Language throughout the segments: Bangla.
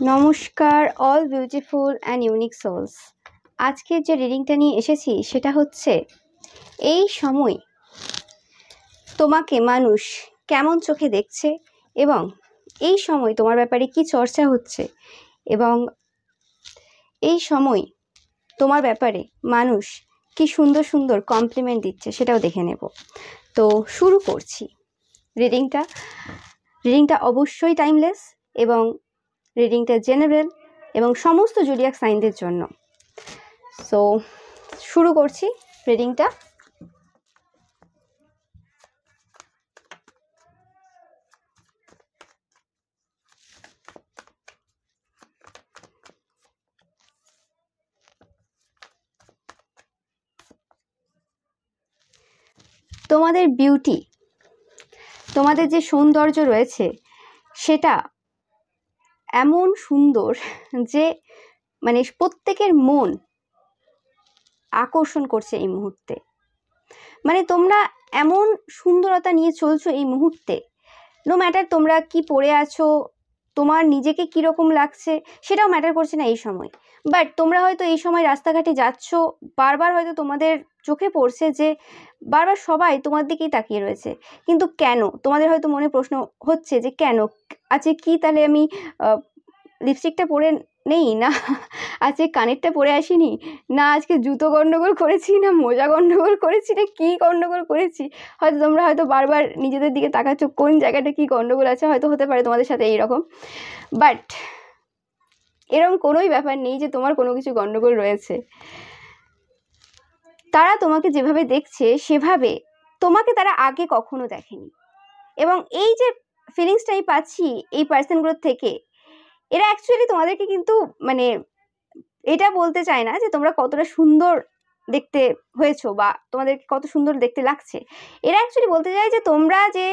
নমস্কার all beautiful and unique souls. আজকের যে রিডিংটা নিয়ে এসেছি সেটা হচ্ছে এই সময় তোমাকে মানুষ কেমন চোখে দেখছে এবং এই সময় তোমার ব্যাপারে কি চর্চা হচ্ছে এবং এই সময় তোমার ব্যাপারে মানুষ কি সুন্দর সুন্দর কমপ্লিমেন্ট দিচ্ছে সেটাও দেখে নেব। তো শুরু করছি রিডিংটা অবশ্যই টাইমলেস এবং রিডিংটা জেনারেল এবং সমস্ত জোডিয়াক সাইনদের জন্য। সো শুরু করছি রিডিংটা। তোমাদের বিউটি, তোমাদের যে সৌন্দর্য রয়েছে সেটা এমন সুন্দর যে মানে প্রত্যেকের মন আকর্ষণ করছে এই মুহূর্তে। মানে তোমরা এমন সুন্দরতা নিয়ে চলছো এই মুহূর্তে, নো ম্যাটার তোমরা কি পরে আছো, তোমার নিজেকে কীরকম লাগছে সেটাও ম্যাটার করছে না এই সময়। বাট তোমরা হয়তো এই সময় রাস্তাঘাটে যাচ্ছ, বারবার হয়তো তোমাদের চোখে পড়ছে যে বারবার সবাই তোমার দিকেই তাকিয়ে রয়েছে, কিন্তু কেন? তোমাদের হয়তো মনে প্রশ্ন হচ্ছে যে কেন, আজকে কি তাহলে আমি লিপস্টিকটা পরে নেই, না আজকে কানেরটা পরে আসিনি, না আজকে জুতো গন্ডগোল করেছি, না মোজা গন্ডগোল করেছি, না কী গন্ডগোল করেছি? হয়তো তোমরা হয়তো বারবার নিজেদের দিকে তাকাচ্ছ কোন জায়গাটা কি গন্ডগোল আছে, হয়তো হতে পারে তোমাদের সাথে এইরকম। বাট এরকম কোনোই ব্যাপার নেই যে তোমার কোনো কিছু গন্ডগোল রয়েছে। তারা তোমাকে যেভাবে দেখছে সেভাবে তোমাকে তারা আগে কখনো দেখেনি, এবং এই যে ফিলিংসটাই পাচ্ছি এই পার্সনগুলোর থেকে, এরা অ্যাকচুয়ালি তোমাদেরকে কিন্তু মানে এটা বলতে চায় না যে তোমরা কতটা সুন্দর দেখতে হয়েছো বা তোমাদেরকে কত সুন্দর দেখতে লাগছে। এরা অ্যাকচুয়ালি বলতে চায় যে তোমরা যে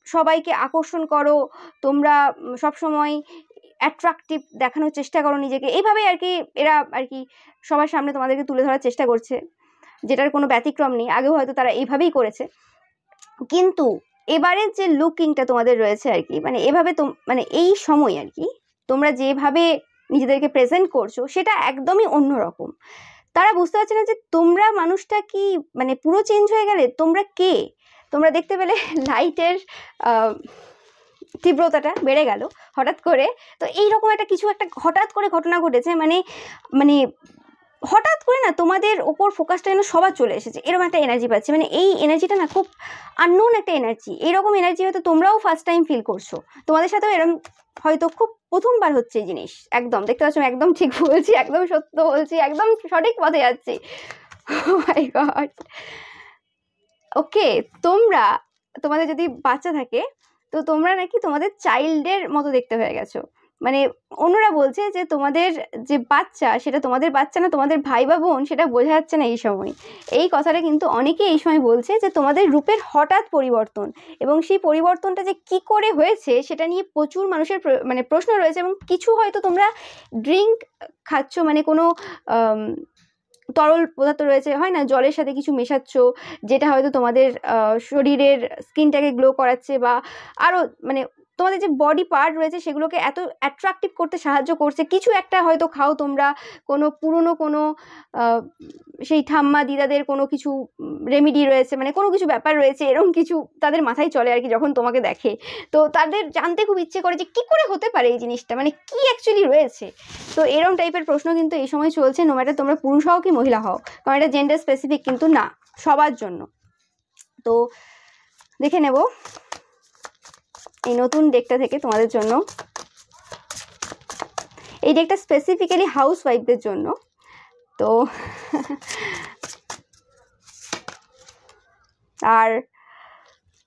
সবাইকে আকর্ষণ করো, তোমরা সবসময় অ্যাট্রাকটিভ দেখানোর চেষ্টা করো নিজেকে, এইভাবেই আর কি এরা আর কি সবার সামনে তোমাদেরকে তুলে ধরার চেষ্টা করছে, যেটার কোনো ব্যতিক্রম নেই। আগেও হয়তো তারা এইভাবেই করেছে, কিন্তু এবারের যে লুকিংটা তোমাদের রয়েছে আর কি, মানে এভাবে মানে এই সময় আর কি তোমরা যেভাবে নিজেদেরকে প্রেজেন্ট করছো সেটা একদমই অন্যরকম। তারা বুঝতে পারছে না যে তোমরা মানুষটা কি মানে পুরো চেঞ্জ হয়ে গেলে, তোমরা কে? তোমরা দেখতে পেলে লাইটের তীব্রতাটা বেড়ে গেল হঠাৎ করে। তো এইরকম কিছু একটা হঠাৎ করে ঘটনা ঘটেছে, মানে মানে হঠাৎ করে না তোমাদের ওপর ফোকাসটা যেন সবার চলে এসেছে, এরকম একটা এনার্জি পাচ্ছি। মানে এই এনার্জিটা না খুব আননোন একটা এনার্জি, এরকম এনার্জি হয়তো তোমরাও ফার্স্ট টাইম ফিল করছো, তোমাদের সাথেও এরকম হয়তো খুব প্রথমবার হচ্ছে এই জিনিস। একদম দেখতে পাচ্ছ, একদম ঠিক বলছি, একদম সত্য বলছি, একদম সঠিক পথে যাচ্ছি। মাই গড। ওকে, তোমাদের যদি বাচ্চা থাকে তো তোমরা নাকি তোমাদের চাইল্ডের মতো দেখতে হয়ে গেছো। মানে অন্যরা বলছে যে তোমাদের যে বাচ্চা সেটা তোমাদের বাচ্চা না, তোমাদের ভাই বা বোন, সেটা বোঝা যাচ্ছে না এই সময়। এই কথাটা কিন্তু অনেকেই এই সময় বলছে যে তোমাদের রূপের হঠাৎ পরিবর্তন, এবং সেই পরিবর্তনটা যে কি করে হয়েছে সেটা নিয়ে প্রচুর মানুষের মানে প্রশ্ন রয়েছে। এবং কিছু হয়তো তোমরা ড্রিঙ্ক খাচ্ছ, মানে কোনো তরল পদার্থ রয়েছে, হয় না, জলের সাথে কিছু মেশাচ্ছ, যেটা হয়তো তোমাদের শরীরের স্কিনটাকে গ্লো করাচ্ছে, বা আরও মানে তোমাদের যে বডি পার্ট রয়েছে সেগুলোকে এত অ্যাট্রাকটিভ করতে সাহায্য করছে। কিছু একটা হয়তো খাও তোমরা, কোনো পুরনো কোনো সেই ঠাম্মা দিদাদের কোনো কিছু রেমিডি রয়েছে, মানে কোনো কিছু ব্যাপার রয়েছে, এরকম কিছু তাদের মাথায় চলে আর কি যখন তোমাকে দেখে। তো তাদের জানতে খুব ইচ্ছে করে যে কী করে হতে পারে এই জিনিসটা, মানে কি অ্যাকচুয়ালি রয়েছে। তো এরকম টাইপের প্রশ্ন কিন্তু এই সময় চলছে, নো ম্যাটার তোমরা পুরুষ হও কি মহিলা হও, কারণ এটা জেন্ডার স্পেসিফিক কিন্তু না, সবার জন্য। তো দেখে নেব এই নতুন ডেকটা থেকে তোমাদের জন্য। এই ডেকটা স্পেসিফিক্যালি হাউস ওয়াইফদের জন্য। তো আর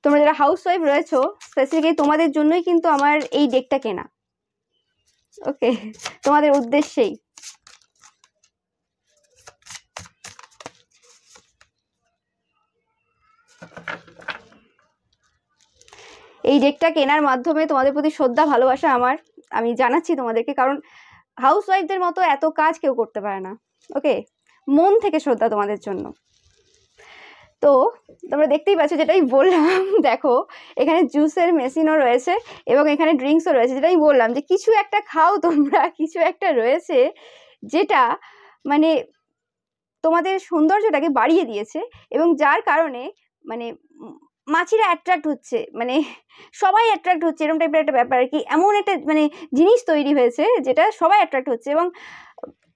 তোমরা যারা হাউস ওয়াইফ রয়েছো, স্পেসিফিক্যালি তোমাদের জন্যই কিন্তু আমার এই ডেকটা কেনা। ওকে, তোমাদের উদ্দেশ্যেই। এই ডেকটা কেনার মাধ্যমে তোমাদের প্রতি শ্রদ্ধা ভালোবাসা আমি জানাচ্ছি তোমাদেরকে, কারণ হাউস ওয়াইফদের মতো এত কাজ কেউ করতে পারে না। ওকে, মন থেকে শ্রদ্ধা তোমাদের জন্য। তো তোমরা দেখতেই পাচ্ছ, যেটাই বললাম দেখো এখানে জুসের মেশিনও রয়েছে এবং এখানে ড্রিঙ্কসও রয়েছে। যেটাই বললাম যে কিছু একটা খাও তোমরা, কিছু একটা রয়েছে যেটা মানে তোমাদের সৌন্দর্যটাকে বাড়িয়ে দিয়েছে এবং যার কারণে মানে মাছিরা অ্যাট্রাক্ট হচ্ছে, মানে সবাই অ্যাট্রাক্ট হচ্ছে, এরকম টাইপের একটা ব্যাপার আর কি। এমন একটা মানে জিনিস তৈরি হয়েছে যেটা সবাই অ্যাট্রাক্ট হচ্ছে। এবং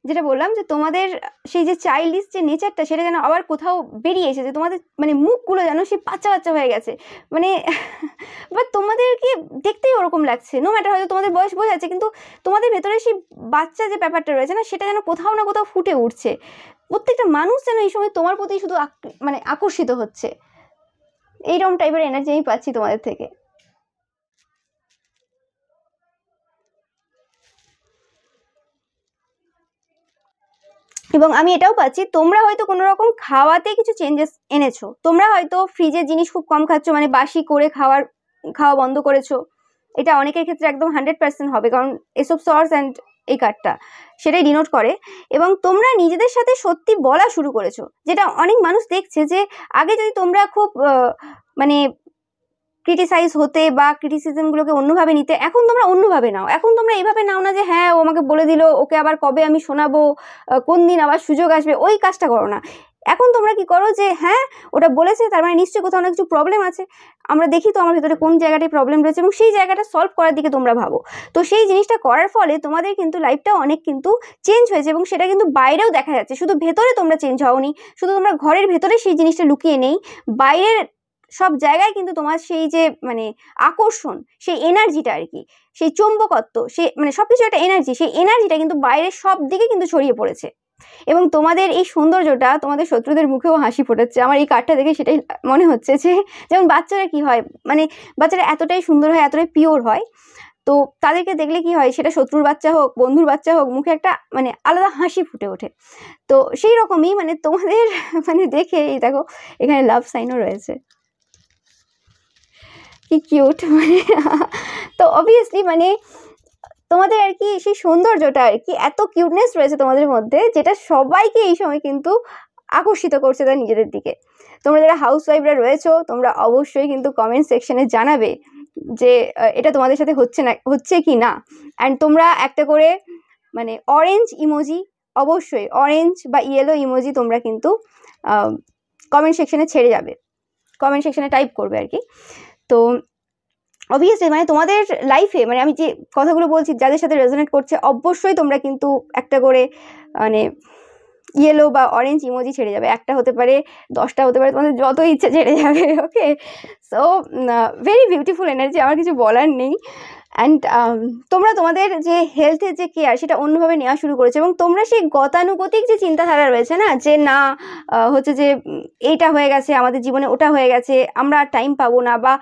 যেটা বললাম যে তোমাদের সেই যে চাইল্ডিশ যে নেচারটা, সেটা যেন আবার কোথাও বেরিয়ে এসেছে। তোমাদের মানে মুখগুলো যেন সেই বাচ্চা বাচ্চা হয়ে গেছে, মানে বা তোমাদেরকে দেখতেই ওরকম লাগছে। নো ম্যাটার হয়তো তোমাদের বয়স বোঝা যাচ্ছে, কিন্তু তোমাদের ভেতরে সেই বাচ্চা যে ব্যাপারটা রয়েছে না, সেটা যেন কোথাও না কোথাও ফুটে উঠছে। প্রত্যেকটা মানুষ যেন এই সময় তোমার প্রতি শুধু মানে আকর্ষিত হচ্ছে। এইরকম টাইপের এনার্জি আমি পাচ্ছি তোমাদের থেকে। এবং আমি এটাও পাচ্ছি তোমরা হয়তো কোনো রকম খাওয়াতে কিছু চেঞ্জেস এনেছো। তোমরা হয়তো ফ্রিজের জিনিস খুব কম খাচ্ছ, মানে বাসি করে খাওয়া বন্ধ করেছো। এটা অনেকের ক্ষেত্রে একদম 100% হবে, কারণ এসব সর্স অ্যান্ড এই কার্ডটা সেটাই ডিনোট করে। এবং তোমরা নিজেদের সাথে সত্যি বলা শুরু করেছো, যেটা অনেক মানুষ দেখছে যে আগে যদি তোমরা খুব মানে ক্রিটিসাইজ হতে বা ক্রিটিসিজমগুলোকে অন্যভাবে নিতে, এখন তোমরা অন্যভাবে নাও। এখন তোমরা এইভাবে নাও না যে হ্যাঁ ও আমাকে বলে দিল, ওকে আবার কবে আমি শোনাবো, কোন দিন আবার সুযোগ আসবে, ওই কাজটা করো না। এখন তোমরা কি করো যে হ্যাঁ ওটা বলেছে, তার মানে নিশ্চয়ই কোথাও না কিছু প্রবলেম আছে। আমরা দেখি তো আমার ভেতরে কোন জায়গাটায় প্রবলেম রয়েছে, এবং সেই জায়গাটা সলভ করার দিকে তোমরা ভাবো। তো সেই জিনিসটা করার ফলে তোমাদের কিন্তু লাইফটাও অনেক কিন্তু চেঞ্জ হয়েছে, এবং সেটা কিন্তু বাইরেও দেখা যাচ্ছে। শুধু ভেতরে তোমরা চেঞ্জ হওনি, শুধু তোমরা ঘরের ভেতরে সেই জিনিসটা লুকিয়ে নেই, বাইরের সব জায়গায় কিন্তু তোমার সেই যে মানে আকর্ষণ, সেই এনার্জিটা আর কি, সেই চৌম্বকত্ব, সেই মানে সবকিছু একটা এনার্জি, সেই এনার্জিটা কিন্তু বাইরের সব দিকে কিন্তু ছড়িয়ে পড়েছে। এবং তোমাদের এই সৌন্দর্যটা তোমাদের শত্রুদের মুখেও হাসি ফোটাচ্ছে। আমার এই কার্ডটা দেখে সেটাই মনে হচ্ছে যে যেমন বাচ্চারা কি হয়, মানে বাচ্চারা এতটাই সুন্দর হয়, এতটাই পিওর হয়, তো তাদেরকে দেখলে কি হয়, সেটা শত্রুর বাচ্চা হোক, বন্ধুর বাচ্চা হোক, মুখে একটা মানে আলাদা হাসি ফুটে ওঠে। তো সেই রকমই মানে তোমাদের মানে দেখে এই দেখো এখানে লাভ সাইনও রয়েছে, কি কিউট মানে তো অবভিয়াসলি মানে তোমাদের আর কি সেই সৌন্দর্যটা আর কি, এত কিউটনেস রয়েছে তোমাদের মধ্যে, যেটা সবাইকে এই সময় কিন্তু আকর্ষিত করছে তার নিজেদের দিকে। তোমরা যারা হাউস ওয়াইফরা রয়েছো, তোমরা অবশ্যই কিন্তু কমেন্ট সেকশনে জানাবে যে এটা তোমাদের সাথে হচ্ছে কি না। অ্যান্ড তোমরা একটা করে মানে অরেঞ্জ ইমোজি, অবশ্যই অরেঞ্জ বা ইয়েলো ইমোজি তোমরা কিন্তু কমেন্ট সেকশনে ছেড়ে যাবে, কমেন্ট সেকশনে টাইপ করবে আর কি। তো অবভিয়াসলি মানে তোমাদের লাইফে মানে আমি যে কথাগুলো বলছি যাদের সাথে রেজোনেট করছে, অবশ্যই তোমরা কিন্তু একটা করে মানে ইয়েলো বা অরেঞ্জ ইমোজি ছেড়ে যাবে। একটা হতে পারে, 10টা হতে পারে, তোমাদের যত ইচ্ছে ছেড়ে যাবে। ওকে, সো ভেরি বিউটিফুল এনার্জি, আমার কিছু বলার নেই। অ্যান্ড তোমরা তোমাদের যে হেলথের যে কেয়ার, সেটা অন্যভাবে নেওয়া শুরু করেছে। এবং তোমরা সেই গতানুগতিক যে চিন্তাধারা রয়েছে না, যে না হচ্ছে যে এইটা হয়ে গেছে আমাদের জীবনে, ওটা হয়ে গেছে, আমরা আর টাইম পাবো না বা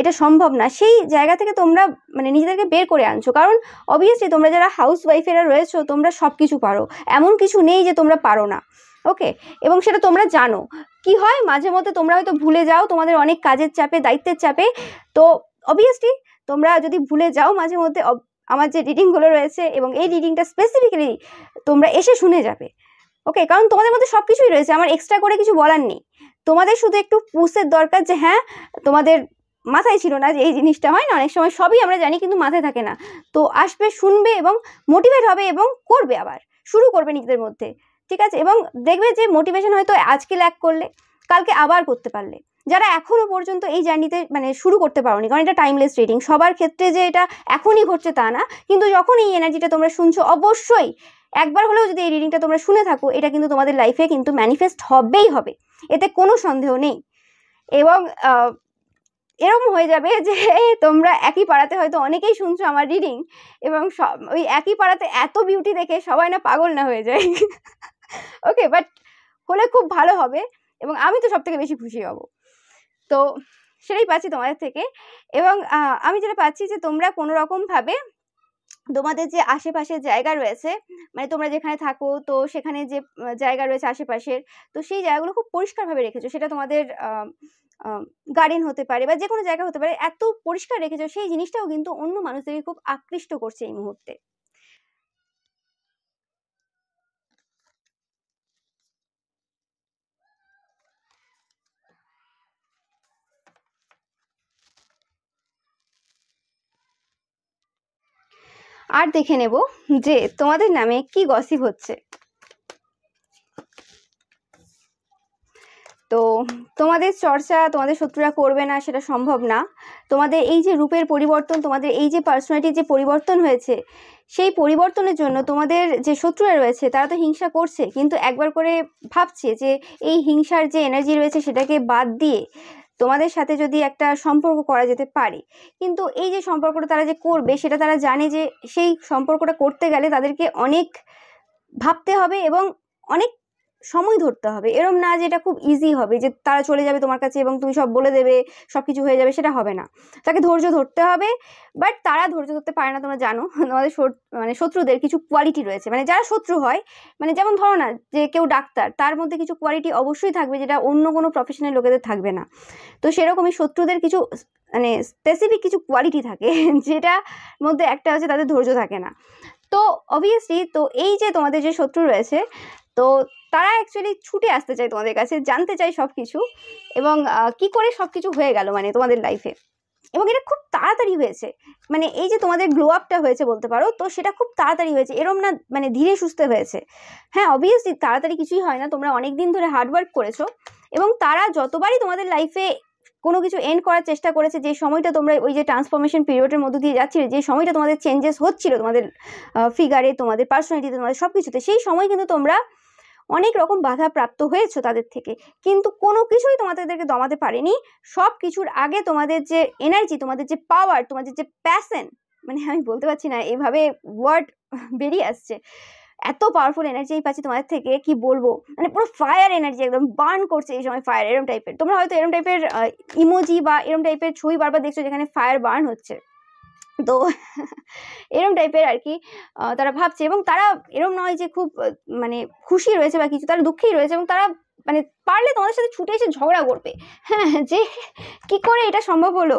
এটা সম্ভব না, সেই জায়গা থেকে তোমরা মানে নিজেদেরকে বের করে আনছো। কারণ অবভিয়াসলি তোমরা যারা হাউস ওয়াইফেরা রয়েছো, তোমরা সব কিছু পারো, এমন কিছু নেই যে তোমরা পারো না। ওকে, এবং সেটা তোমরা জানো। কি হয় মাঝে মধ্যে তোমরা হয়তো ভুলে যাও তোমাদের অনেক কাজের চাপে, দায়িত্বের চাপে। তো অবভিয়াসলি তোমরা যদি ভুলে যাও মাঝে মধ্যে, আমার যে রিডিংগুলো রয়েছে এবং এই রিডিংটা স্পেসিফিক্যালি তোমরা এসে শুনে যাবে। ওকে, কারণ তোমাদের মধ্যে সব কিছুই রয়েছে, আমার এক্সট্রা করে কিছু বলার নেই। তোমাদের শুধু একটু পুষের দরকার, যে হ্যাঁ তোমাদের মাথায় ছিল না যে এই জিনিসটা হয় না, অনেক সময় সবই আমরা জানি কিন্তু মাথায় থাকে না। তো আসবে, শুনবে এবং মোটিভেট হবে এবং করবে, আবার শুরু করবে নিজেদের মধ্যে। ঠিক আছে, এবং দেখবে যে মোটিভেশন হয়তো আজকে ল্যাক করলে কালকে আবার করতে পারলে। যারা এখনো পর্যন্ত এই জার্নিতে মানে শুরু করতে পারোনি, কারণ এটা টাইমলেস রিডিং, সবার ক্ষেত্রে যে এটা এখনই ঘটছে তা না, কিন্তু যখন এই এনার্জিটা তোমরা শুনছো, অবশ্যই একবার হলেও যদি এই রিডিংটা তোমরা শুনে থাকো, এটা কিন্তু তোমাদের লাইফে কিন্তু ম্যানিফেস্ট হবেই হবে, এতে কোনো সন্দেহ নেই। এবং এরকম হয়ে যাবে যে তোমরা একই পাড়াতে হয়তো অনেকেই শুনছো আমার রিডিং, এবং ওই একই পাড়াতে এত বিউটি দেখে সবাই না পাগল না হয়ে যায়। ওকে, বাট হলে খুব ভালো হবে, এবং আমি তো সব থেকে বেশি খুশি হব। তো সেটাই পাচ্ছি তোমাদের থেকে। এবং আমি যেটা পাচ্ছি যে তোমরা কোনো রকমভাবে তোমাদের যে আশেপাশের জায়গা রয়েছে, মানে তোমরা যেখানে থাকো, তো সেখানে যে জায়গা রয়েছে আশেপাশের, তো সেই জায়গাগুলো খুব পরিষ্কারভাবে রেখেছো। সেটা তোমাদের গার্ডেন হতে পারে বা যে কোনো জায়গা হতে পারে, এত পরিষ্কার রেখেছো, সেই জিনিসটাও কিন্তু অন্য মানুষদেরকে খুব আকৃষ্ট করছে এই মুহূর্তে। আর দেখে নেব যে তোমাদের নামে কি গসিপ হচ্ছে। তো তোমাদের চর্চা তোমাদের শত্রুরা করবে না সেটা সম্ভব না। তোমাদের এই যে রূপের পরিবর্তন, তোমাদের এই যে পার্সোনালিটির যে পরিবর্তন হয়েছে, সেই পরিবর্তনের জন্য তোমাদের যে শত্রুরা রয়েছে তারা তো হিংসা করছে, কিন্তু একবার করে ভাবছে যে এই হিংসার যে এনার্জি রয়েছে সেটাকে বাদ দিয়ে তোমাদের সাথে যদি একটা সম্পর্ক করা যেতে পারে। কিন্তু এই যে সম্পর্কটা তারা যে করবে সেটা তারা জানে যে সেই সম্পর্কটা করতে গেলে তাদেরকে অনেক ভাবতে হবে এবং অনেক সময় ধরতে হবে। এরম না যে এটা খুব ইজি হবে যে তারা চলে যাবে তোমার কাছে এবং তুমি সব বলে দেবে, সব কিছু হয়ে যাবে, সেটা হবে না। তাকে ধৈর্য ধরতে হবে। বাট তারা ধৈর্য ধরতে পারে না, তোমরা জানো। তোমাদের মানে শত্রুদের কিছু কোয়ালিটি রয়েছে, মানে যারা শত্রু হয়, মানে যেমন ধরো না যে কেউ ডাক্তার, তার মধ্যে কিছু কোয়ালিটি অবশ্যই থাকবে যেটা অন্য কোনো প্রফেশনাল লোকেদের থাকবে না। তো সেরকমই শত্রুদের কিছু মানে স্পেসিফিক কিছু কোয়ালিটি থাকে যেটা মধ্যে একটা হচ্ছে তাদের ধৈর্য থাকে না। তো অবভিয়াসলি তো এই যে তোমাদের যে শত্রু রয়েছে, তো তারা অ্যাকচুয়ালি ছুটে আসতে চায় তোমাদের কাছে, জানতে চায় সব কিছু এবং কি করে সব কিছু হয়ে গেল মানে তোমাদের লাইফে। এবং এটা খুব তাড়াতাড়ি হয়েছে, মানে এই যে তোমাদের গ্লো আপটা হয়েছে বলতে পারো, তো সেটা খুব তাড়াতাড়ি হয়েছে, এরম না মানে ধীরে সুস্থে হয়েছে। হ্যাঁ অবভিয়াসলি তাড়াতাড়ি কিছুই হয় না, তোমরা অনেক দিন ধরে হার্ডওয়ার্ক করেছো এবং তারা যতবারই তোমাদের লাইফে কোনো কিছু এন্ড করার চেষ্টা করেছে, যে সময়টা তোমরা ওই যে ট্রান্সফরমেশন পিরিয়ডের মধ্যে দিয়ে যাচ্ছিলে, যে সময়টা তোমাদের চেঞ্জেস হচ্ছিল তোমাদের ফিগারে, তোমাদের পার্সোনালিটিতে, তোমাদের সব কিছুতে, সেই সময় কিন্তু তোমরা অনেক রকম বাধা প্রাপ্ত হয়েছো তাদের থেকে, কিন্তু কোনো কিছুই তোমাদেরকে দমাতে পারেনি। সব কিছুর আগে তোমাদের যে এনার্জি, তোমাদের যে পাওয়ার, তোমাদের যে প্যাশন, মানে আমি বলতে পারছি না এভাবে ওয়ার্ড বেরিয়ে আসছে, এত পাওয়ারফুল এনার্জি আমি পাচ্ছি তোমাদের থেকে, কি বলবো, মানে পুরো ফায়ার এনার্জি, একদম বার্ন করছে এই সময় ফায়ার, এরম টাইপের। তোমরা হয়তো এরম টাইপের ইমোজি বা এরম টাইপের ছবি বারবার দেখছো যেখানে ফায়ার বার্ন হচ্ছে, তো এরম টাইপের আর কি তারা ভাবছে। এবং তারা এরম নয় যে খুব মানে খুশি রয়েছে বা কিছু, তারা দুঃখেই রয়েছে এবং তারা মানে পারলে তোমাদের সাথে ছুটে এসে ঝগড়া করবে। হ্যাঁ, যে কি করে এটা সম্ভব হলো,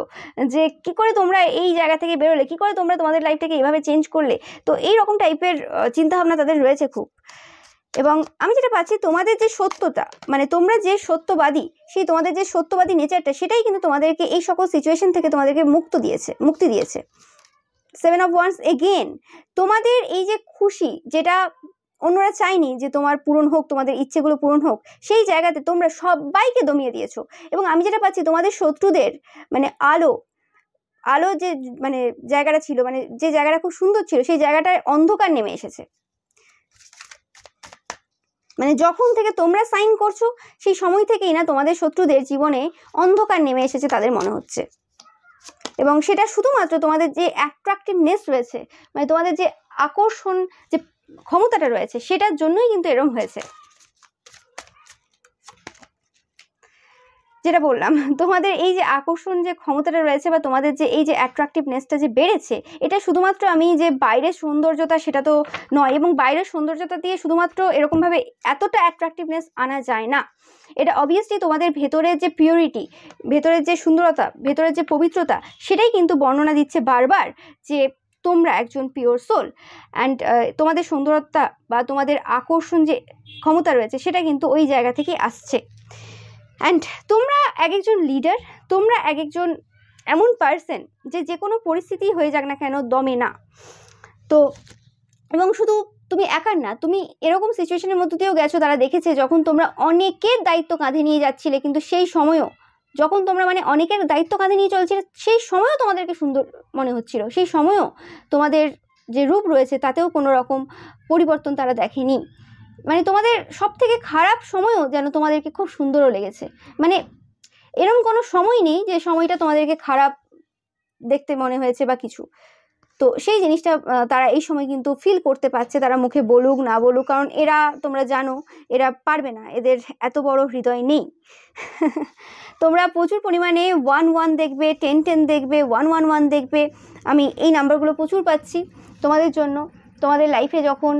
যে কি করে তোমরা এই জায়গা থেকে বেরোলে, কি করে তোমরা তোমাদের লাইফটাকে এইভাবে চেঞ্জ করলে। তো এইরকম টাইপের চিন্তাভাবনা তাদের রয়েছে খুব। এবং আমি যেটা পাচ্ছি তোমাদের যে সত্যতা, মানে তোমরা যে সত্যবাদী, সেই তোমাদের যে সত্যবাদী নেচারটা, সেটাই কিন্তু তোমাদেরকে এই সকল সিচুয়েশন থেকে তোমাদেরকে মুক্তি দিয়েছে। 7 of Wands এগেন, তোমাদের এই যে খুশি, যেটা অন্যরা চায়নি যে তোমার পূরণ হোক, তোমাদের ইচ্ছেগুলো পূরণ হোক, সেই জায়গাতে তোমরা সবাইকে দমিয়ে দিয়েছো। এবং আমি যেটা পাচ্ছি তোমাদের শত্রুদের মানে আলো যে মানে জায়গাটা ছিল, মানে যে জায়গাটা খুব সুন্দর ছিল, সেই জায়গাটায় অন্ধকার নেমে এসেছে। মানে যখন থেকে তোমরা সাইন করছো সেই সময় থেকেই না তোমাদের শত্রুদের জীবনে অন্ধকার নেমে এসেছে তাদের মনে হচ্ছে। এবং সেটা শুধুমাত্র তোমাদের যে অ্যাট্রাকটিভনেস রয়েছে, মানে তোমাদের যে আকর্ষণ যে ক্ষমতাটা রয়েছে, সেটার জন্যই কিন্তু এরম হয়েছে। যেটা বললাম, তোমাদের এই যে আকর্ষণ যে ক্ষমতাটা রয়েছে বা তোমাদের যে এই যে অ্যাট্রাকটিভনেসটা যে বেড়েছে, এটা শুধুমাত্র আমি যে বাইরের সৌন্দর্যতা সেটা তো নয়, এবং বাইরের সৌন্দর্যতা দিয়ে শুধুমাত্র এরকমভাবে এতটা অ্যাট্রাকটিভনেস আনা যায় না। এটা অবভিয়াসলি তোমাদের ভেতরের যে পিউরিটি, ভেতরের যে সুন্দরতা, ভেতরের যে পবিত্রতা, সেটাই কিন্তু বর্ণনা দিচ্ছে বারবার যে তোমরা একজন পিওর সোল। অ্যান্ড তোমাদের সুন্দরতা বা তোমাদের আকর্ষণ যে ক্ষমতা রয়েছে সেটা কিন্তু ওই জায়গা থেকে আসছে। অ্যান্ড তোমরা এক একজন লিডার, তোমরা এক একজন এমন পার্সন যে কোনো পরিস্থিতি হয়ে যাক না কেন দমে না। তো এবং শুধু তুমি একার না, তুমি এরকম সিচুয়েশনের মধ্যে দিয়েও গেছো, তারা দেখেছে যখন তোমরা অনেকের দায়িত্ব কাঁধে নিয়ে যাচ্ছিলে, কিন্তু সেই সময়ও যখন তোমরা মানে অনেকের দায়িত্ব কাঁধে নিয়ে চলছিলে, সেই সময়ও তোমাদেরকে সুন্দর মনে হচ্ছিল, সেই সময়ও তোমাদের যে রূপ রয়েছে তাতেও কোনো রকম পরিবর্তন তারা দেখেনি। মানে তোমাদের সব থেকে খারাপ সময়ও যেন তোমাদেরকে খুব সুন্দরও লেগেছে। মানে এরকম কোনো সময় নেই যে সময়টা তোমাদেরকে খারাপ দেখতে মনে হয়েছে বা কিছু। তো সেই জিনিসটা তারা এই সময় কিন্তু ফিল করতে পারছে, তারা মুখে বলুক না বলুক, কারণ এরা তোমরা জানো এরা পারবে না, এদের এত বড় হৃদয় নেই। তোমরা প্রচুর পরিমাণে 1-1 দেখবে, 10-10 দেখবে, 1-1-1 দেখবে। আমি এই নাম্বারগুলো প্রচুর পাচ্ছি তোমাদের জন্য। তোমাদের লাইফে যখন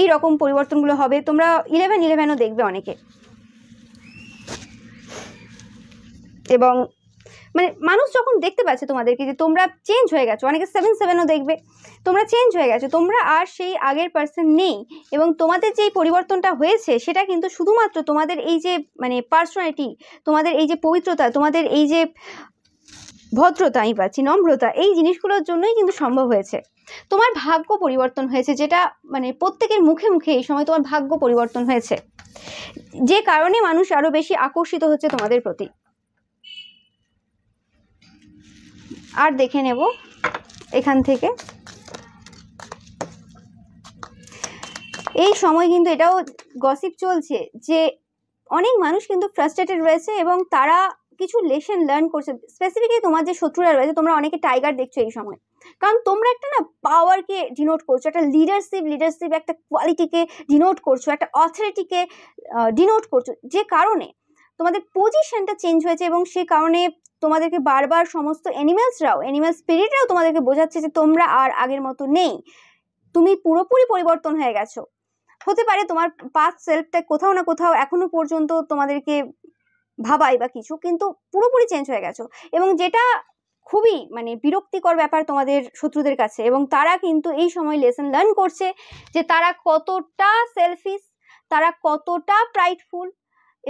এই রকম পরিবর্তনগুলো হবে, তোমরা 11-11ও দেখবে অনেকে। এবং মানে মানুষ যখন দেখতে পাচ্ছে তোমাদেরকে যে তোমরা চেঞ্জ হয়ে গেছো, অনেকে 7-7ও দেখবে, তোমরা চেঞ্জ হয়ে গেছো, তোমরা আর সেই আগের পার্সন নেই। এবং তোমাদের যেই পরিবর্তনটা হয়েছে সেটা কিন্তু শুধুমাত্র তোমাদের এই যে মানে পার্সোনালিটি, তোমাদের এই যে পবিত্রতা, তোমাদের এই যে ভদ্রতা আমি পাচ্ছি, নম্রতা, এই জিনিসগুলোর জন্যই কিন্তু সম্ভব হয়েছে। তোমার ভাগ্য পরিবর্তন হয়েছে, যেটা মানে প্রত্যেকের মুখে মুখে এই সময় তোমার ভাগ্য পরিবর্তন হয়েছে, যে কারণে মানুষ আরো বেশি আকর্ষিত হচ্ছে তোমাদের প্রতি। আর দেখে নেব এখান থেকে, এই সময় কিন্তু এটাও গসিপ চলছে যে অনেক মানুষ কিন্তু ফ্রাস্ট্রেটেড রয়েছে এবং তারা কিছু লেসন লার্ন করছে। স্পেসিফিকলি তোমার যে শত্রুরা রয়েছে, তোমরা অনেকে টাইগার দেখছো এই সময়, কারণ তোমরা একটা না পাওয়ারকে ডিনোট করছো, একটা লিডারশিপ একটা কোয়ালিটিকে ডিনোট করছো, একটা অথরিটিকে ডিনোট করছো, যে কারণে তোমাদের পজিশনটা চেঞ্জ হয়েছে এবং সে কারণে তোমাদেরকে বারবার সমস্ত অ্যানিমাল স্পিরিটরাও তোমাদেরকে বোঝাচ্ছে যে তোমরা আর আগের মতো নেই, তুমি পুরোপুরি পরিবর্তন হয়ে গেছো। হতে পারে তোমার পাস্ট সেলফটা কোথাও না কোথাও এখনো পর্যন্ত তোমাদেরকে ভাবাই বা কিছু, কিন্তু পুরোপুরি চেঞ্জ হয়ে গেছো, এবং যেটা খুবই মানে বিরক্তিকর ব্যাপার তোমাদের শত্রুদের কাছে। এবং তারা কিন্তু এই সময় লেসন লার্ন করছে যে তারা কতটা সেলফিশ, তারা কতটা প্রাইডফুল,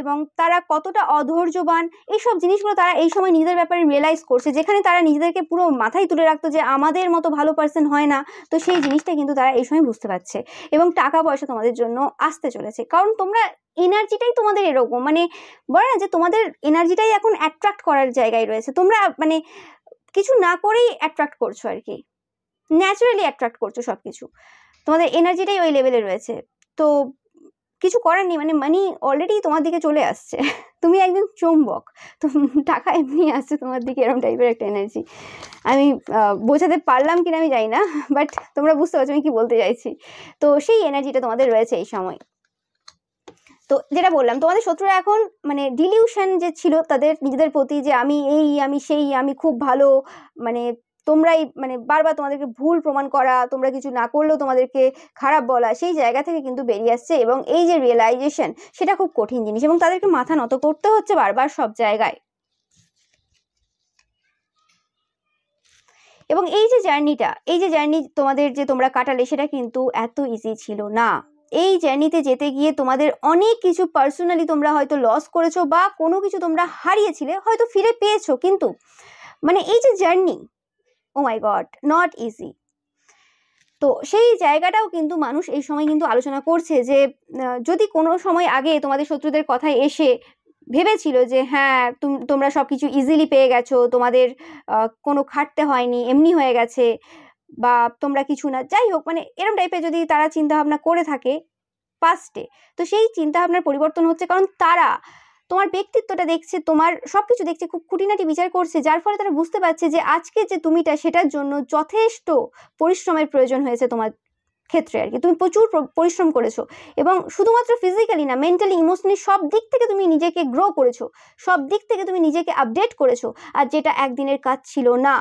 এবং তারা কতটা অধৈর্যবান। এইসব জিনিসগুলো তারা এই সময় নিজেদের ব্যাপারে রিয়েলাইজ করছে, যেখানে তারা নিজেদেরকে পুরো মাথায় তুলে রাখতো যে আমাদের মতো ভালো পার্সন হয় না, তো সেই জিনিসটা কিন্তু তারা এই সময় বুঝতে পারছে। এবং টাকা পয়সা তোমাদের জন্য আসতে চলেছে, কারণ তোমরা এনার্জিটাই তোমাদের এরকম, মানে বলে না যে তোমাদের এনার্জিটাই এখন অ্যাট্রাক্ট করার জায়গায় রয়েছে, তোমরা মানে কিছু না করেই অ্যাট্রাক্ট করছো আর কি, ন্যাচারালি অ্যাট্রাক্ট করছো সবকিছু, তোমাদের এনার্জিটাই ওই লেভেলে রয়েছে। তো কিছু করার নেই, মানে মানি অলরেডি তোমার দিকে চলে আসছে, তুমি একজন চুম্বক, তো টাকা এমনি আসছে তোমার দিকে, এরকম টাইপের একটা এনার্জি। আমি বোঝাতে পারলাম কিনা আমি জানি না, বাট তোমরা বুঝতে পারছো আমি কি বলতে চাইছি। তো সেই এনার্জিটা তোমাদের রয়েছে এই সময়। তো যেটা বললাম, তোমাদের শত্রুরা এখন মানে ডিলিউশন যে ছিল তাদের নিজেদের প্রতি, যে আমি এই, আমি সেই, আমি খুব ভালো, মানে তোমরাই মানে বারবার তোমাদেরকে ভুল প্রমাণ করা, তোমরা কিছু না করলেও তোমাদেরকে খারাপ বলা, সেই জায়গা থেকে কিন্তু বেরিয়ে আসছে। এবং এই যে রিয়েলাইজেশন, সেটা খুব কঠিন জিনিস, এবং তাদেরকে মাথা নত করতে হচ্ছে বারবার সব জায়গায়। এবং এই যে জার্নি তোমাদের যে তোমরা কাটালে, সেটা কিন্তু এত ইজি ছিল না। এই জার্নিতে যেতে গিয়ে তোমাদের অনেক কিছু পার্সোনালি তোমরা হয়তো লস করেছো, বা কোনো কিছু তোমরা হারিয়েছিলে হয়তো ফিরে পেয়েছো, কিন্তু মানে এই যে journey, oh my god, not easy. তো সেই জায়গাটাও কিন্তু মানুষ এই সময় কিন্তু আলোচনা করছে যে যদি কোনো সময় আগে তোমাদের শত্রুদের কথায় এসে ভেবেছিল যে হ্যাঁ তোমরা সবকিছু ইজিলি পেয়ে গেছো, তোমাদের কোনো খাটতে হয়নি, এমনি হয়ে গেছে, বা তোমরা কিছু না, যাই হোক, মানে এরকম টাইপের যদি তারা চিন্তা ভাবনা করে থাকে পাস্টে, তো সেই চিন্তা ভাবনার পরিবর্তন হচ্ছে, কারণ তারা তোমার ব্যক্তিত্বটা দেখছে, তোমার সবকিছু দেখছে, খুব খুঁটিনাটি বিচার করছে, যার ফলে তারা বুঝতে পারছে যে আজকে যে তুমিটা, সেটার জন্য যথেষ্ট পরিশ্রমের প্রয়োজন হয়েছে তোমার ক্ষেত্রে আর কি। তুমি প্রচুর পরিশ্রম করেছো, এবং শুধুমাত্র ফিজিক্যালি না, মেন্টালি, ইমোশনালি, সব দিক থেকে তুমি নিজেকে গ্রো করেছো, সব দিক থেকে তুমি নিজেকে আপডেট করেছো, আর যেটা একদিনের কাজ ছিল না।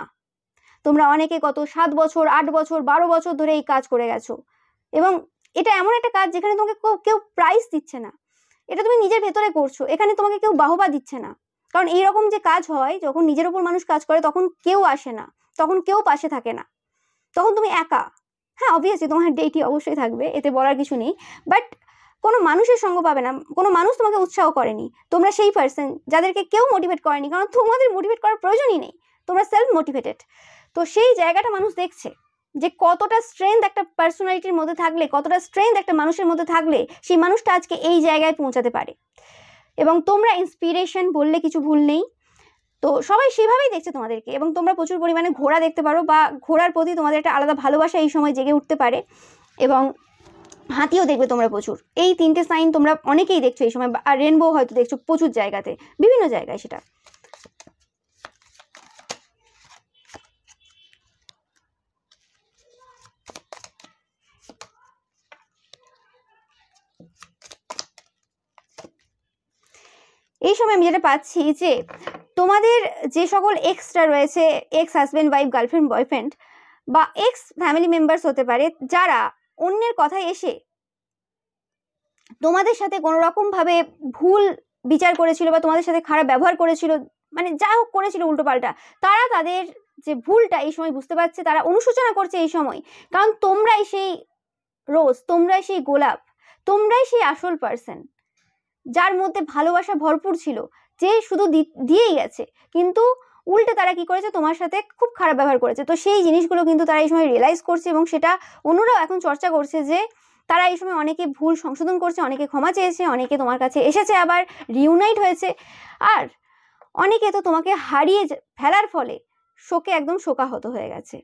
তোমরা অনেকে কত 7 বছর, 8 বছর, 12 বছর ধরে এই কাজ করে গেছো, এবং এটা এমন একটা কাজ যেখানে তোমাকে কেউ প্রাইজ দিচ্ছে না, এটা তুমি নিজের ভেতরে করছো, এখানে তোমাকে কেউ বাহবা দিচ্ছে না। কারণ এইরকম যে কাজ হয়, যখন নিজের উপর মানুষ কাজ করে, তখন কেউ আসে না, তখন কেউ পাশে থাকে না, তখন তুমি একা। হ্যাঁ, অবভিয়াসলি তোমার ডেটি অবশ্যই থাকবে, এতে বলার কিছু নেই, বাট কোনো মানুষের সঙ্গ পাবে না, কোনো মানুষ তোমাকে উৎসাহ করেনি, তোমরা সেই পার্সন যাদেরকে কেউ মোটিভেট করেনি, কারণ তোমাদের মোটিভেট করার প্রয়োজনই নেই, তোমরা সেলফ মোটিভেটেড। তো সেই জায়গাটা মানুষ দেখছে যে কতটা স্ট্রেংথ একটা পার্সোনালিটির মধ্যে থাকলে, কতটা স্ট্রেংথ একটা মানুষের মধ্যে থাকলে সেই মানুষটা আজকে এই জায়গায় পৌঁছাতে পারে। এবং তোমরা ইন্সপিরেশন বললে কিছু ভুল নেই, তো সবাই সেভাবেই দেখছে তোমাদেরকে। এবং তোমরা প্রচুর পরিমাণে ঘোড়া দেখতে পারো, বা ঘোড়ার প্রতি তোমাদের একটা আলাদা ভালোবাসা এই সময় জেগে উঠতে পারে, এবং হাতিও দেখবে তোমরা প্রচুর। এই 3টে সাইন তোমরা অনেকেই দেখছো এই সময়, আর রেনবো হয়তো দেখছো প্রচুর জায়গাতে, বিভিন্ন জায়গায় সেটা। এই সময় আমি যেটা পাচ্ছি যে তোমাদের যে সকল এক্সট্রা রয়েছে, ex husband, wife, girlfriend, boyfriend, বা এক্স ফ্যামিলি মেম্বার্স হতে পারে, যারা অন্যের কথায় এসে তোমাদের সাথে কোনো রকম ভাবে ভুল বিচার করেছিল, বা তোমাদের সাথে খারাপ ব্যবহার করেছিল, মানে যা হোক করেছিল উল্টোপাল্টা, তারা তাদের যে ভুলটা এই সময় বুঝতে পারছে, তারা অনুশোচনা করছে এই সময়। কারণ তোমরাই সেই রোজ, তোমরাই সেই গোলাপ, তোমরাই সেই আসল পার্সন যার মধ্যে ভালোবাসা ভরপুর ছিল, যে শুধু দিয়েই গেছে, কিন্তু উল্টে তারা কি করেছে, তোমার সাথে খুব খারাপ ব্যবহার করেছে। তো সেই জিনিসগুলো কিন্তু তারা এই সময় রিয়েলাইজ করছে, এবং সেটা অন্যরাও এখন চর্চা করছে যে তারা এই সময় অনেকে ভুল সংশোধন করছে, অনেকে ক্ষমা চেয়েছে, অনেকে তোমার কাছে এসেছে, আবার রিউনাইট হয়েছে, আর অনেকে তো তোমাকে হারিয়ে ফেলার ফলে শোকে একদম শোকাহত হয়ে গেছে।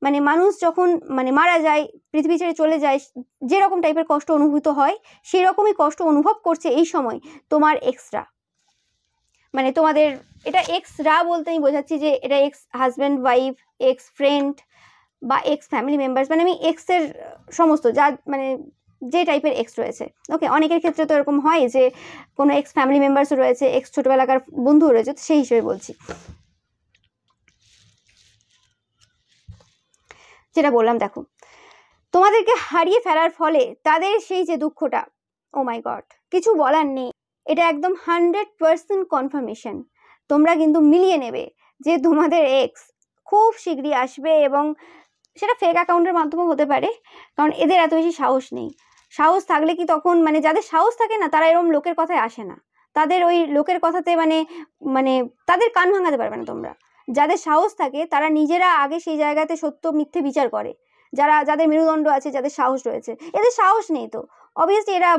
মানে মানুষ যখন মানে মারা যায়, পৃথিবী ছেড়ে চলে যায়, যেরকম টাইপের কষ্ট অনুভূত হয় সেই রকমই কষ্ট অনুভব করছে এই সময় তোমার এক্সরা। মানে তোমাদের এটা এক্সরা বলতে আমি বোঝাচ্ছি যে এটা ex husband wife, x friend বা এক্স ফ্যামিলি মেম্বার্স, মানে আমি এক্সের সমস্ত যা মানে যে টাইপের এক্স রয়েছে। ওকে, অনেকের ক্ষেত্রে তো এরকম হয় যে কোনো এক্স ফ্যামিলি মেম্বার্সও রয়েছে, এক্স ছোটবেলাকার বন্ধুও রয়েছে, তো সেই হিসেবে বলছি। যেটা বললাম, দেখো তোমাদেরকে হারিয়ে ফেলার ফলে তাদের সেই যে দুঃখটা, ও মাই গড, কিছু বলার নেই। এটা একদম 100% কনফার্মেশন। তোমরা কিন্তু মিলিয়ে নেবে যে তোমাদের এক্স খুব শীঘ্রই আসবে, এবং সেটা ফেক অ্যাকাউন্টের মাধ্যমে হতে পারে, কারণ এদের এত বেশি সাহস নেই। সাহস থাকলে কি তখন মানে যাদের সাহস থাকে না তারা এরকম লোকের কথায় আসে না, তাদের ওই লোকের কথাতে মানে মানে তাদের কান ভাঙাতে পারবে না তোমরা। যাদের সাহস থাকে তারা নিজেরা আগে সেই জায়গাতে সত্য মিথ্যে বিচার করে। যাদের মেরুদণ্ড আছে, যাদের সাহস রয়েছে, এদের সাহস নেই, তো অবভিয়াসলি এরা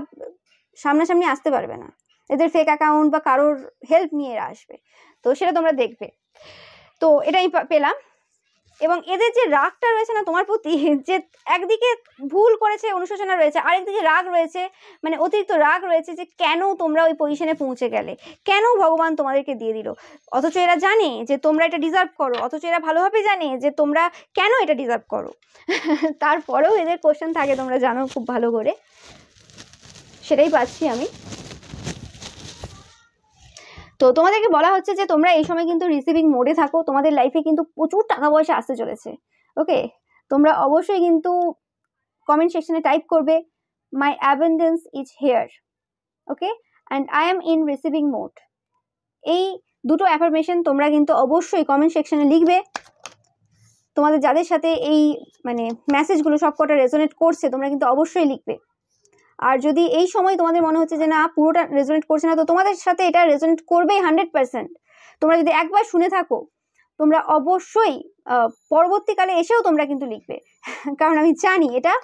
সামনাসামনি আসতে পারবে না। এদের ফেক অ্যাকাউন্ট বা কারোর হেল্প নিয়ে এরা আসবে, তো সেটা তোমরা দেখবে। তো এটাই পেলাম। এবং এদের যে রাগটা রয়েছে না তোমার প্রতি, যে একদিকে ভুল করেছে অনুশোচনা রয়েছে, আরেকদিকে রাগ রয়েছে, মানে অতিরিক্ত রাগ রয়েছে যে কেন তোমরা ওই পজিশনে পৌঁছে গেলে, কেন ভগবান তোমাদেরকে দিয়ে দিল, অথচ এরা জানে যে তোমরা এটা ডিজার্ভ করো, অথচ এরা ভালোভাবে জানে যে তোমরা কেন এটা ডিজার্ভ করো। তারপরেও এদের কোশ্চেন থাকে, তোমরা জানো খুব ভালো করে, সেটাই পাচ্ছি আমি। তো তোমাদেরকে বলা হচ্ছে যে তোমরা এই সময় কিন্তু রিসিভিং মোডে থাকো, তোমাদের লাইফে কিন্তু প্রচুর টাকা পয়সা আসতে চলেছে। ওকে, তোমরা অবশ্যই কিন্তু কমেন্ট সেকশনে টাইপ করবে my abundance is here, okay, and I am in receiving mode. এই দুটো অ্যাফার্মেশন তোমরা কিন্তু অবশ্যই কমেন্ট সেকশনে লিখবে। তোমাদের যাদের সাথে এই মানে মেসেজগুলো সবকটা রেজোনেট করছে তোমরা কিন্তু অবশ্যই লিখবে। আর যদি এই সময় তোমাদের মনে হচ্ছে যে না পুরোটা রেজোনেট করছে না, তো তোমাদের সাথে এটা রেজোনেট করবেই 100%। তোমরা যদি একবার শুনে থাকো তোমরা অবশ্যই পরবর্তীকালে এসেও তোমরা কিন্তু লিখবে, কারণ আমি জানি এটা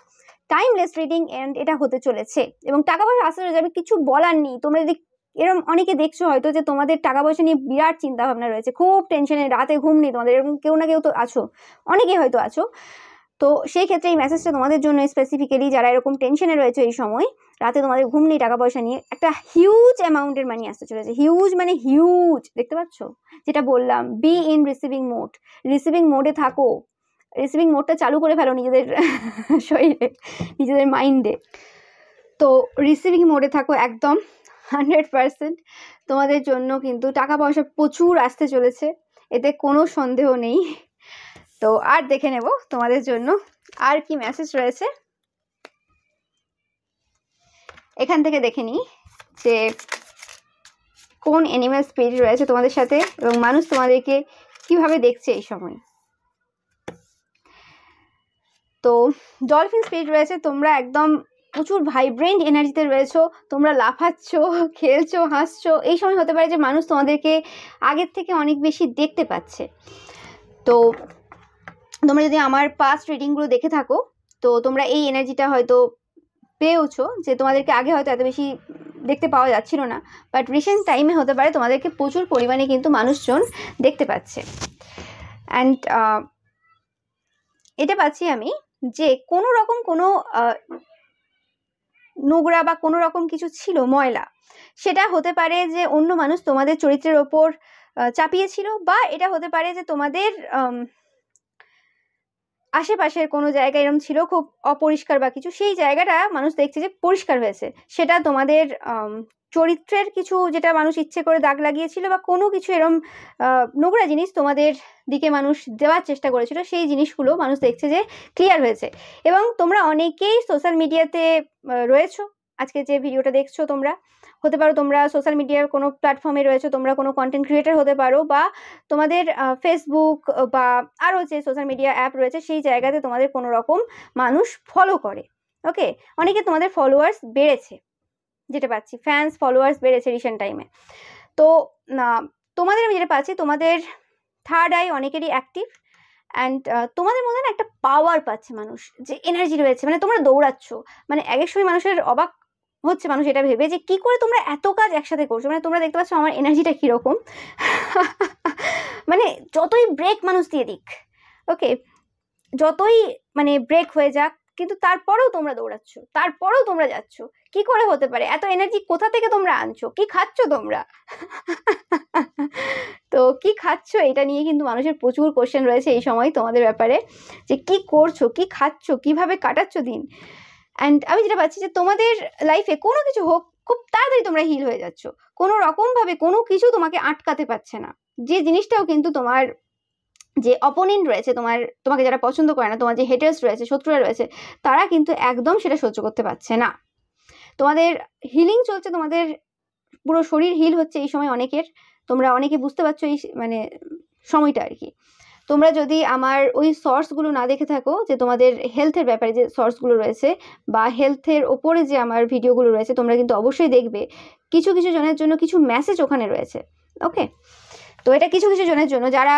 টাইমলেস রিডিং এন্ড এটা হতে চলেছে, এবং টাকা পয়সা আসতে যাবে, কিছু বলার নেই। তোমরা যদি এরকম অনেকে দেখছো হয়তো যে তোমাদের টাকা পয়সা নিয়ে বিরাট চিন্তা ভাবনা রয়েছে, খুব টেনশনে, রাতে ঘুম নেই তোমাদের, এরকম কেউ না কেউ তো আছো, অনেকেই হয়তো আছো। তো সেই ক্ষেত্রে এই মেসেজটা তোমাদের জন্য স্পেসিফিক্যালি, যারা এরকম টেনশনে রয়েছে এই সময়, রাতে তোমাদের ঘুম নেই, টাকা পয়সা নিয়ে একটা হিউজ অ্যামাউন্টের মানি আসতে চলেছে। হিউজ মানে হিউজ, দেখতে পাচ্ছ যেটা বললাম, be in receiving mode. Receiving মোডে থাকো, রিসিভিং মোডটা চালু করে ফেলো নিজেদের শরীরে, নিজেদের মাইন্ডে। তো রিসিভিং মোডে থাকো একদম 100%। তোমাদের জন্য কিন্তু টাকা পয়সা প্রচুর আসতে চলেছে, এতে কোনো সন্দেহ নেই। তো আর দেখে নেব তোমাদের জন্য আর কি মেসেজ রয়েছে, এখান থেকে দেখে নিই যে কোন অ্যানিমাল স্পিরিট রয়েছে তোমাদের সাথে, এবং মানুষ তোমাদেরকে কিভাবে দেখছে এই সময়। তো ডলফিন স্পিরিট রয়েছে, তোমরা একদম প্রচুর ভাইব্রেন্ট এনার্জিতে রয়েছো, তোমরা লাফাচ্ছ, খেলছো, হাসছো। এই সময় হতে পারে যে মানুষ তোমাদেরকে আগের থেকে অনেক বেশি দেখতে পাচ্ছে। তো তোমরা যদি আমার পাস্ট রিডিংগুলো দেখে থাকো তো তোমরা এই এনার্জিটা হয়তো পেয়েওছো, যে তোমাদেরকে আগে হয়তো এত বেশি দেখতে পাওয়া যাচ্ছিল না, বাট রিসেন্ট টাইমে হতে পারে তোমাদেরকে প্রচুর পরিমাণে কিন্তু মানুষজন দেখতে পাচ্ছে। অ্যান্ড এটা পাচ্ছি আমি যে কোনো রকম কোনো নোংরা বা কোনো রকম কিছু ছিল ময়লা, সেটা হতে পারে যে অন্য মানুষ তোমাদের চরিত্রের ওপর চাপিয়েছিল, বা এটা হতে পারে যে তোমাদের আশেপাশের কোনো জায়গা এরকম ছিল খুব অপরিষ্কার বা কিছু, সেই জায়গাটা মানুষ দেখছে যে পরিষ্কার হয়েছে। সেটা তোমাদের চরিত্রের কিছু, যেটা মানুষ ইচ্ছে করে দাগ লাগিয়েছিল, বা কোনো কিছু এরকম নোংরা জিনিস তোমাদের দিকে মানুষ দেওয়ার চেষ্টা করেছিল, সেই জিনিসগুলো মানুষ দেখছে যে ক্লিয়ার হয়েছে। এবং তোমরা অনেকেই সোশ্যাল মিডিয়াতে রয়েছো, আজকে যে ভিডিওটা দেখছো তোমরা, হতে পারো তোমরা সোশ্যাল মিডিয়ার কোনো প্ল্যাটফর্মে রয়েছো, তোমরা কোনো কন্টেন্ট ক্রিয়েটার হতে পারো, বা তোমাদের ফেসবুক বা আরও যে সোশ্যাল মিডিয়া অ্যাপ রয়েছে সেই জায়গাতে তোমাদের কোনো রকম মানুষ ফলো করে। ওকে, অনেকে তোমাদের ফলোয়ার্স বেড়েছে, যেটা পাচ্ছি ফ্যান্স ফলোয়ার্স বেড়েছে রিসেন্ট টাইমে। তো তোমাদের আমি যেটা পাচ্ছি, তোমাদের থার্ড আই অনেকেরই অ্যাক্টিভ, অ্যান্ড তোমাদের মধ্যে না একটা পাওয়ার পাচ্ছে মানুষ, যে এনার্জি রয়েছে, মানে তোমরা দৌড়াচ্ছ, মানে এক এক সময় মানুষের অবাক হচ্ছে মানুষ এটা ভেবে যে কি করে তোমরা এত কাজ একসাথে করছো। মানে তোমরা দেখতে পাচ্ছ আমার এনার্জিটা কীরকম। মানে যতই ব্রেক মানুষ দিয়ে দিক, ওকে, যতই মানে ব্রেক হয়ে যাক, কিন্তু তারপরেও তোমরা দৌড়াচ্ছ, তারপরেও তোমরা যাচ্ছ। কি করে হতে পারে? এত এনার্জি কোথা থেকে তোমরা আনছো? কি খাচ্ছ তোমরা? তো কি খাচ্ছ এটা নিয়ে কিন্তু মানুষের প্রচুর কোশ্চেন রয়েছে এই সময় তোমাদের ব্যাপারে, যে কি করছো, কি খাচ্ছ, কিভাবে কাটাচ্ছ দিন। অ্যান্ড আমি যেটা পাচ্ছি যে তোমাদের লাইফে কোনো কিছু হোক, খুব তাড়াতাড়ি তোমরা হিল হয়ে যাচ্ছ, কোনো রকমভাবে কোনো কিছু তোমাকে আটকাতে পারছে না। যে জিনিসটাও কিন্তু তোমার যে অপোনেন্ট রয়েছে, তোমাকে যারা পছন্দ করে না, তোমার যে হেটার্স রয়েছে, শত্রুরা রয়েছে, তারা কিন্তু একদম সেটা সহ্য করতে পারছে না। তোমাদের হিলিং চলছে, তোমাদের পুরো শরীর হিল হচ্ছে এই সময় অনেকের। তোমরা অনেকে বুঝতে পারছো এই মানে সময়টা আর কি। তোমরা যদি আমার ওই সোর্সগুলো না দেখে থাকো, যে তোমাদের হেলথের ব্যাপারে যে সোর্সগুলো রয়েছে বা হেলথের ওপরে যে আমার ভিডিওগুলো রয়েছে, তোমরা কিন্তু অবশ্যই দেখবে। কিছু কিছু জনের জন্য কিছু মেসেজ ওখানে রয়েছে, ওকে। তো এটা কিছু কিছু জনের জন্য যারা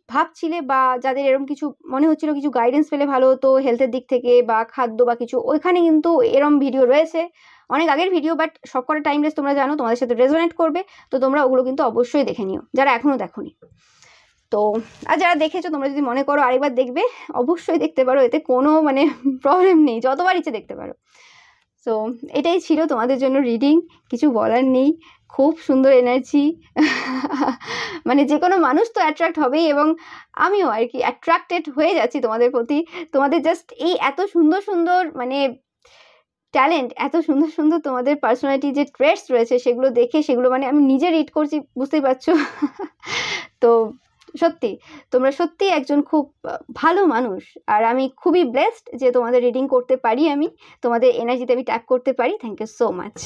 ভাবছিলে বা যাদের এরকম কিছু মনে হচ্ছিল কিছু গাইডেন্স পেলে ভালো হতো হেলথের দিক থেকে বা খাদ্য বা কিছু, ওইখানে কিন্তু এরম ভিডিও রয়েছে, অনেক আগের ভিডিও, বাট সবকটা টাইমলেস তোমরা জানো, তোমাদের সাথে রেজোনেট করবে। তো তোমরা ওগুলো কিন্তু অবশ্যই দেখে নিও যারা এখনও দেখোনি। তো আর যারা দেখেছো, তোমরা যদি মনে করো আরেকবার দেখবে, অবশ্যই দেখতে পারো, এতে কোনো মানে প্রবলেম নেই, যতবার ইচ্ছে দেখতে পারো। সো এটাই ছিল তোমাদের জন্য রিডিং, কিছু বলার নেই। খুব সুন্দর এনার্জি। মানে যে কোনো মানুষ তো অ্যাট্রাক্ট হবেই, এবং আমিও আর কি অ্যাট্রাক্টেড হয়ে যাচ্ছি তোমাদের প্রতি। তোমাদের জাস্ট এই এত সুন্দর সুন্দর মানে ট্যালেন্ট, এত সুন্দর সুন্দর তোমাদের পার্সোনালিটি যে ট্রেটস রয়েছে, সেগুলো দেখে, সেগুলো মানে আমি নিজে রিড করছি, বুঝতেই পারছো। তো সত্যি তোমরা সত্যি একজন খুব ভালো মানুষ, আর আমি খুবই ব্লেসড যে তোমাদের রিডিং করতে পারি, আমি তোমাদের এনার্জিতে আমি ট্যাপ করতে পারি। Thank you so much.